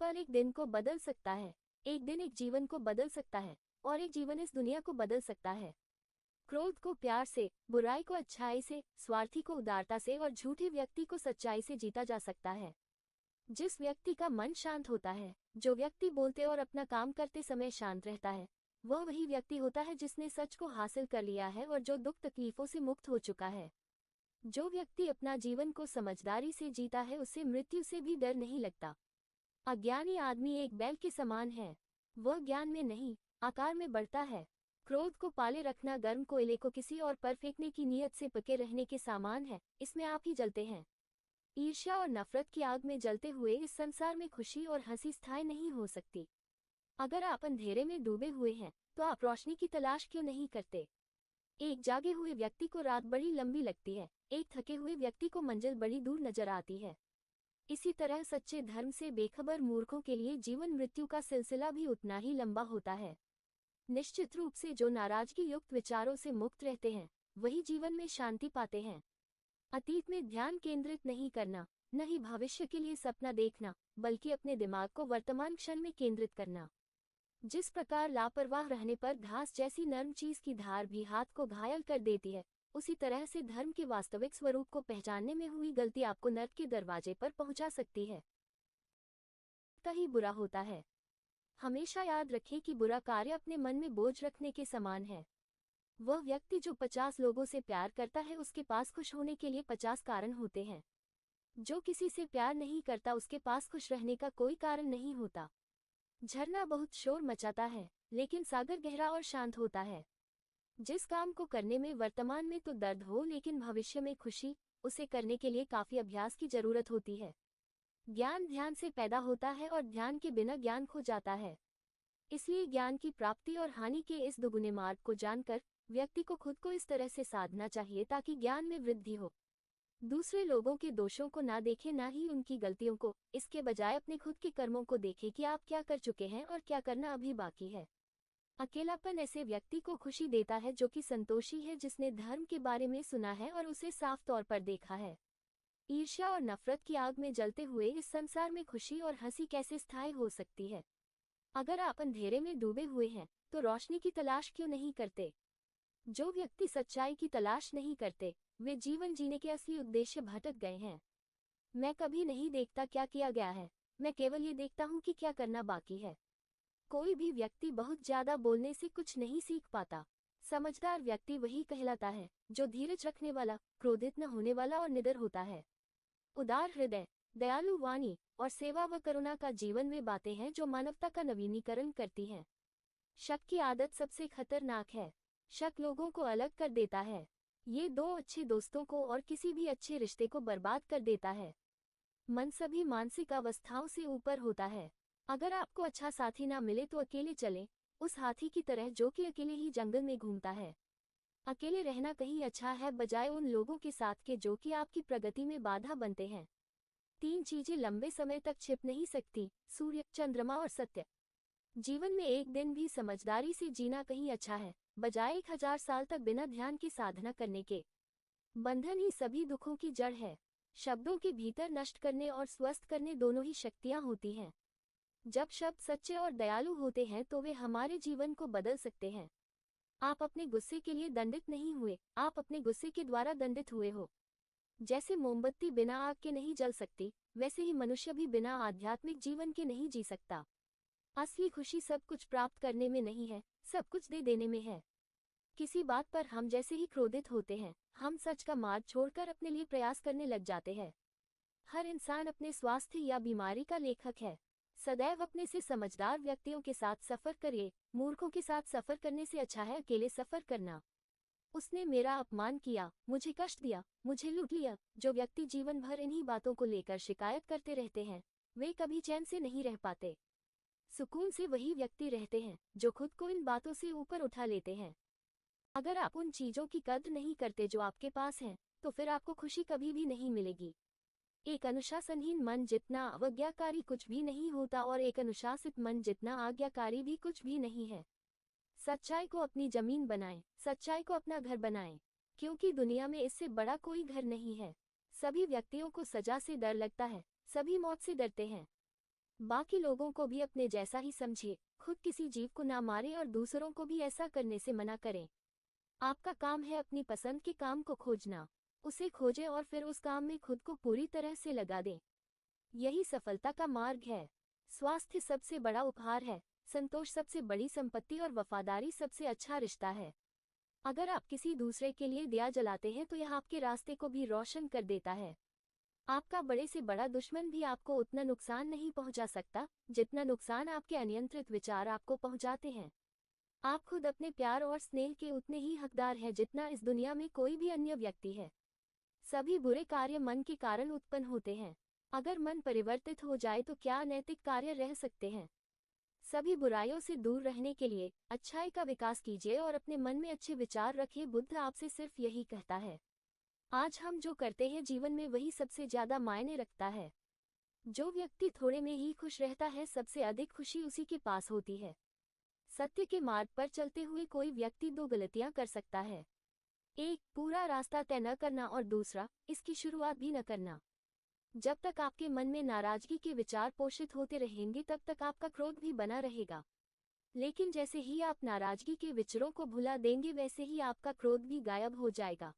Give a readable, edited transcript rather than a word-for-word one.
पल एक दिन को बदल सकता है, एक दिन एक जीवन को बदल सकता है, और एक जीवन इस दुनिया को बदल सकता है। क्रोध को प्यार से, बुराई को अच्छाई से, स्वार्थी को उदारता से और झूठे व्यक्ति को सच्चाई से जीता जा सकता है। जिस व्यक्ति का मन शांत होता है, जो व्यक्ति बोलते और अपना काम करते समय शांत रहता है, वह वही व्यक्ति होता है जिसने सच को हासिल कर लिया है और जो दुख तकलीफों से मुक्त हो चुका है। जो व्यक्ति अपना जीवन को समझदारी से जीता है, उसे मृत्यु से भी डर नहीं लगता। अज्ञानी आदमी एक बैल के समान है, वह ज्ञान में नहीं, आकार में बढ़ता है। क्रोध को पाले रखना गर्म कोयले को किसी और पर फेंकने की नीयत से पके रहने के समान है, इसमें आप ही जलते हैं। ईर्ष्या और नफरत की आग में जलते हुए इस संसार में खुशी और हंसी स्थायी नहीं हो सकती। अगर आप अंधेरे में डूबे हुए हैं, तो आप रोशनी की तलाश क्यों नहीं करते? एक जागे हुए व्यक्ति को रात बड़ी लंबी लगती है, एक थके हुए व्यक्ति को मंजिल बड़ी दूर नजर आती है। इसी तरह सच्चे धर्म से बेखबर मूर्खों के लिए जीवन मृत्यु का सिलसिला भी उतना ही लंबा होता है। निश्चित रूप से जो नाराजगी युक्त विचारों से मुक्त रहते हैं, वही जीवन में शांति पाते हैं। अतीत में ध्यान केंद्रित नहीं करना, न ही भविष्य के लिए सपना देखना, बल्कि अपने दिमाग को वर्तमान क्षण में केंद्रित करना। जिस प्रकार लापरवाह रहने पर घास जैसी नर्म चीज की धार भी हाथ को घायल कर देती है, उसी तरह से धर्म के वास्तविक स्वरूप को पहचानने में हुई गलती आपको नर्क के दरवाजे पर पहुंचा सकती है। ही बुरा होता है। हमेशा याद रखें कि बुरा कार्य अपने मन में बोझ रखने के समान है। वह व्यक्ति जो 50 लोगों से प्यार करता है, उसके पास खुश होने के लिए 50 कारण होते हैं। जो किसी से प्यार नहीं करता, उसके पास खुश रहने का कोई कारण नहीं होता। झरना बहुत शोर मचाता है, लेकिन सागर गहरा और शांत होता है। जिस काम को करने में वर्तमान में तो दर्द हो, लेकिन भविष्य में खुशी, उसे करने के लिए काफी अभ्यास की जरूरत होती है। ज्ञान ध्यान से पैदा होता है और ध्यान के बिना ज्ञान खो जाता है। इसलिए ज्ञान की प्राप्ति और हानि के इस दुगुने मार्ग को जानकर व्यक्ति को खुद को इस तरह से साधना चाहिए ताकि ज्ञान में वृद्धि हो। दूसरे लोगों के दोषों को ना देखें, ना ही उनकी गलतियों को, इसके बजाय अपने खुद के कर्मों को देखें कि आप क्या कर चुके हैं और क्या करना अभी बाकी है। अकेलापन ऐसे व्यक्ति को खुशी देता है जो कि संतोषी है, जिसने धर्म के बारे में सुना है और उसे साफ तौर पर देखा है। ईर्ष्या और नफरत की आग में जलते हुए इस संसार में खुशी और हंसी कैसे स्थायी हो सकती है? अगर आप अंधेरे में डूबे हुए हैं, तो रोशनी की तलाश क्यों नहीं करते? जो व्यक्ति सच्चाई की तलाश नहीं करते, वे जीवन जीने के असली उद्देश्य भटक गए हैं। मैं कभी नहीं देखता क्या किया गया है, मैं केवल ये देखता हूँ कि क्या करना बाकी है। कोई भी व्यक्ति बहुत ज्यादा बोलने से कुछ नहीं सीख पाता। समझदार व्यक्ति वही कहलाता है जो धीरज रखने वाला, क्रोधित न होने वाला और निडर होता है। उदार हृदय, दयालु वाणी और सेवा व करुणा का जीवन वे बातें हैं जो मानवता का नवीनीकरण करती हैं। शक की आदत सबसे खतरनाक है। शक लोगों को अलग कर देता है। ये दो अच्छे दोस्तों को और किसी भी अच्छे रिश्ते को बर्बाद कर देता है। मन सभी मानसिक अवस्थाओं से ऊपर होता है। अगर आपको अच्छा साथी ना मिले तो अकेले चलें, उस हाथी की तरह जो कि अकेले ही जंगल में घूमता है। अकेले रहना कहीं अच्छा है बजाय उन लोगों के साथ के जो कि आपकी प्रगति में बाधा बनते हैं। 3 चीजें लंबे समय तक छिप नहीं सकती: सूर्य, चंद्रमा और सत्य। जीवन में एक दिन भी समझदारी से जीना कहीं अच्छा है बजाय 1000 साल तक बिना ध्यान की साधना करने के। बंधन ही सभी दुखों की जड़ है। शब्दों के भीतर नष्ट करने और स्वस्थ करने दोनों ही शक्तियां होती हैं। जब शब्द सच्चे और दयालु होते हैं तो वे हमारे जीवन को बदल सकते हैं। आप अपने गुस्से के लिए दंडित नहीं हुए, आप अपने गुस्से के द्वारा दंडित हुए हो। जैसे मोमबत्ती बिना आग के नहीं जल सकती, वैसे ही मनुष्य भी बिना आध्यात्मिक जीवन के नहीं जी सकता। असली खुशी सब कुछ प्राप्त करने में नहीं है, सब कुछ दे देने में है। किसी बात पर हम जैसे ही क्रोधित होते हैं, हम सच का मार्ग छोड़कर अपने लिए प्रयास करने लग जाते हैं। हर इंसान अपने स्वास्थ्य या बीमारी का लेखक है। सदैव अपने से समझदार व्यक्तियों के साथ सफर करिए। मूर्खों के साथ सफर करने से अच्छा है अकेले सफर करना। उसने मेरा अपमान किया, मुझे कष्ट दिया, मुझे लूट लिया। जो व्यक्ति जीवन भर इन्हीं बातों को लेकर शिकायत करते रहते हैं, वे कभी चैन से नहीं रह पाते। सुकून से वही व्यक्ति रहते हैं जो खुद को इन बातों से ऊपर उठा लेते हैं। अगर आप उन चीजों की कद्र नहीं करते जो आपके पास हैं, तो फिर आपको खुशी कभी भी नहीं मिलेगी। एक अनुशासनहीन मन जितना अवज्ञाकारी कुछ भी नहीं होता और एक अनुशासित मन जितना आज्ञाकारी भी कुछ भी नहीं है। सच्चाई को अपनी जमीन बनाएं, सच्चाई को अपना घर बनाएं, क्योंकि दुनिया में इससे बड़ा कोई घर नहीं है। सभी व्यक्तियों को सजा से डर लगता है, सभी मौत से डरते हैं। बाकी लोगों को भी अपने जैसा ही समझिए, खुद किसी जीव को ना मारें और दूसरों को भी ऐसा करने से मना करें। आपका काम है अपनी पसंद के काम को खोजना, उसे खोजें और फिर उस काम में खुद को पूरी तरह से लगा दें। यही सफलता का मार्ग है। स्वास्थ्य सबसे बड़ा उपहार है, संतोष सबसे बड़ी संपत्ति और वफादारी सबसे अच्छा रिश्ता है। अगर आप किसी दूसरे के लिए दिया जलाते हैं तो यह आपके रास्ते को भी रोशन कर देता है। आपका बड़े से बड़ा दुश्मन भी आपको उतना नुकसान नहीं पहुंचा सकता जितना नुकसान आपके अनियंत्रित विचार आपको पहुंचाते हैं। आप खुद अपने प्यार और स्नेह के उतने ही हकदार हैं जितना इस दुनिया में कोई भी अन्य व्यक्ति है। सभी बुरे कार्य मन के कारण उत्पन्न होते हैं। अगर मन परिवर्तित हो जाए तो क्या अनैतिक कार्य रह सकते हैं। सभी बुराइयों से दूर रहने के लिए अच्छाई का विकास कीजिए और अपने मन में अच्छे विचार रखिए। बुद्ध आपसे सिर्फ यही कहता है। आज हम जो करते हैं जीवन में वही सबसे ज्यादा मायने रखता है। जो व्यक्ति थोड़े में ही खुश रहता है सबसे अधिक खुशी उसी के पास होती है। सत्य के मार्ग पर चलते हुए कोई व्यक्ति दो गलतियां कर सकता है। एक, पूरा रास्ता तय न करना और दूसरा, इसकी शुरुआत भी न करना। जब तक आपके मन में नाराजगी के विचार पोषित होते रहेंगे तब तक आपका क्रोध भी बना रहेगा। लेकिन जैसे ही आप नाराजगी के विचारों को भुला देंगे वैसे ही आपका क्रोध भी गायब हो जाएगा।